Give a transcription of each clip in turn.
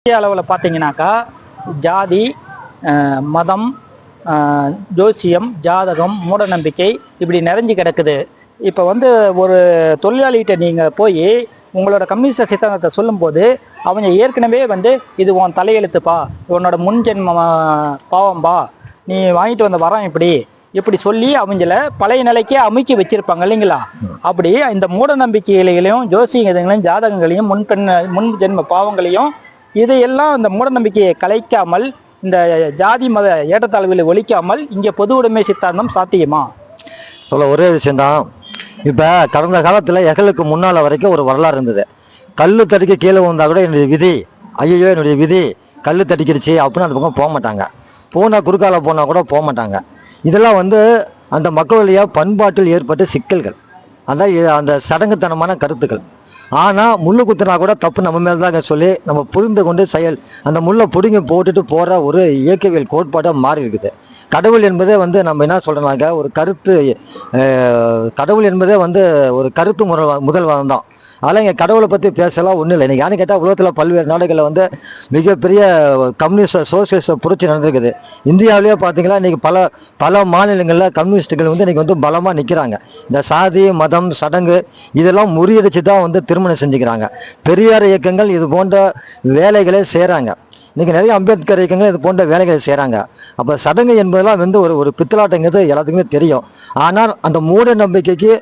இந்திய அளவில் பார்த்தீங்கன்னாக்கா ஜாதி, மதம், ஜோசியம், ஜாதகம், மூட நம்பிக்கை இப்படி நிறைஞ்சு கிடக்குது. இப்போ வந்து ஒரு தொழிலாளிகிட்ட நீங்கள் போய் உங்களோட கம்யூனிஸ்ட் சித்தாந்தத்தை சொல்லும்போது அவங்க ஏற்கனவே வந்து இது உன் தலையெழுத்துப்பா, உன்னோட முன்ஜென்ம பாவம்பா, நீ வாங்கிட்டு வந்த வரம் இப்படி சொல்லி அவங்கள பழைய நிலைக்கே அமைக்கி வச்சிருப்பாங்க இல்லைங்களா? அப்படி இந்த மூட நம்பிக்கைகளையும் ஜோசியங்களையும் ஜாதகங்களையும் முன் ஜென்ம பாவங்களையும் இதையெல்லாம் இந்த மூட நம்பிக்கையை கலைக்காமல் இந்த ஜாதி மத ஏற்றத்தாழ்வுகளை ஒழிக்காமல் இங்கே பொது உடைமை சித்தாந்தம் சாத்தியமா? சொல்ல ஒரே விஷயம்தான். இப்போ கடந்த காலத்தில் எங்களுக்கு முன்னால் வரைக்கும் ஒரு வரலாறு இருந்தது. கல் தடிக்க கீழே வந்தால் கூட என்னுடைய விதி, ஐயோ என்னுடைய விதி கல் தடிக்கிடுச்சு அப்படின்னு அந்த பக்கம் போக மாட்டாங்க. போனால் குறுக்கால போனால் கூட போக மாட்டாங்க. இதெல்லாம் வந்து அந்த மக்களுடைய பண்பாட்டில் ஏற்பட்ட சிக்கல்கள், அதான் அந்த சடங்குத்தனமான கருத்துக்கள். ஆனால் முள்ளு குத்துனா கூட தப்பு நம்ம மேலே தாங்க சொல்லி நம்ம புரிந்து கொண்டு அந்த முள்ளை பிடுங்கி போட்டுட்டு போகிற ஒரு இயக்கவியல் கோட்பாடாக மாறி இருக்குது. கடவுள் என்பதே வந்து நம்ம என்ன சொல்கிறோம்னாக்க ஒரு கருத்து, கடவுள் என்பதே வந்து ஒரு கருத்து முதல்வாதம் தான். அதெல்லாம் இங்கே கடவுளை பற்றி பேசலாம் ஒன்றும் இல்லை. இன்றைக்கி யான்னு கேட்டால் உலகத்தில் பல்வேறு நாடுகளில் வந்து மிகப்பெரிய கம்யூனிஸ்ட் சோசியலிஸ்ட் புரட்சி நடந்திருக்குது. இந்தியாவிலேயே பார்த்தீங்கன்னா இன்றைக்கி பல மாநிலங்களில் கம்யூனிஸ்ட்டுகள் வந்து இன்றைக்கி வந்து பலமாக நிற்கிறாங்க. இந்த சாதி மதம் சடங்கு இதெல்லாம் முறியடிச்சு தான் வந்து திருமணம் செஞ்சுக்கிறாங்க. பெரியார் இயக்கங்கள் இது போன்ற வேலைகளை செய்கிறாங்க. இன்றைக்கி நிறைய அம்பேத்கர் இயக்கங்கள் இது போன்ற வேலைகளை செய்கிறாங்க. அப்போ சடங்கு என்பதெல்லாம் வந்து ஒரு பித்தலாட்டங்கிறது எல்லாத்துக்குமே தெரியும். ஆனால் அந்த மூட நம்பிக்கைக்கு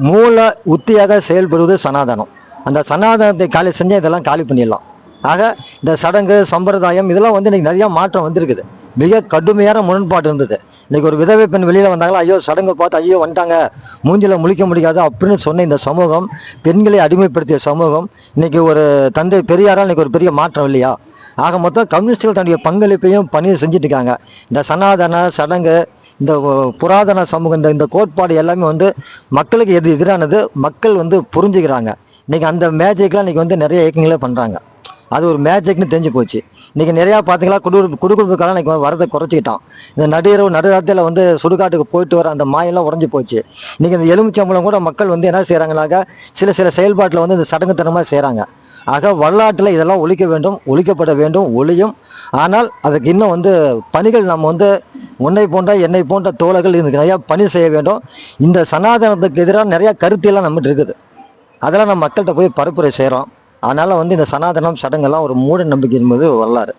மூல உத்தியாக செயல்படுவது சனாதனம். அந்த சனாதனத்தை காலி செஞ்சால் இதெல்லாம் காலி பண்ணிடலாம். ஆக இந்த சடங்கு சம்பிரதாயம் இதெல்லாம் வந்து இன்றைக்கி நிறையா மாற்றம் வந்திருக்குது. மிக கடுமையான முரண்பாடு இருந்தது. இன்றைக்கி ஒரு விதவை பெண் வெளியில் வந்தாங்களா, ஐயோ சடங்கு பார்த்து ஐயோ வந்துட்டாங்க மூஞ்சில் முழிக்க முடியாது அப்படின்னு சொன்ன இந்த சமூகம், பெண்களை அடிமைப்படுத்திய சமூகம், இன்றைக்கி ஒரு தந்தை பெரியாரால் இன்றைக்கி ஒரு பெரிய மாற்றம் இல்லையா? ஆக மொத்தம் கம்யூனிஸ்டுகள் தன்னுடைய பங்களிப்பையும் பணியை செஞ்சுட்டு இருக்காங்க. இந்த சனாதன சடங்கு, இந்த புராதன சமூகம், இந்த கோட்பாடு எல்லாமே வந்து மக்களுக்கு எதிரானது. மக்கள் வந்து புரிஞ்சுக்கிறாங்க. இன்றைக்கி அந்த மேஜிக்லாம் இன்றைக்கி வந்து நிறைய இயக்கங்களே பண்ணுறாங்க. அது ஒரு மேஜிக்னு தெரிஞ்சு போச்சு. இன்றைக்கி நிறையா பார்த்தீங்களா குடுகுடுப்புக்காக இன்றைக்கி வரதை குறைச்சிக்கிட்டான். இந்த நடுராத்திரியில் வந்து சுடுகாட்டுக்கு போயிட்டு வர அந்த மாயெல்லாம் உடஞ்சி போச்சு. இன்றைக்கி இந்த எலுமிச்சம்பளம் கூட மக்கள் வந்து என்ன செய்கிறாங்கனாக்கா சில செயல்பாட்டில் வந்து இந்த சடங்குத்தனமாக செய்கிறாங்க. ஆக வரலாற்றில் இதெல்லாம் ஒழிக்கப்பட வேண்டும், ஒழியும். ஆனால் அதுக்கு இன்னும் வந்து பணிகள் நம்ம வந்து உன்னை போன்ற என்னை போன்ற தோழர்கள் இதுக்கு நிறையா பணி செய்ய வேண்டும். இந்த சனாதனத்துக்கு எதிராக நிறையா கருத்தியெல்லாம் நம்மகிட்ட இருக்குது. அதெல்லாம் நம்ம மக்கள்கிட்ட போய் பரப்புரை செய்கிறோம். அதனால் வந்து இந்த சனாதனம் சடங்கெல்லாம் ஒரு மூட நம்பிக்கை என்பது வரலாறு.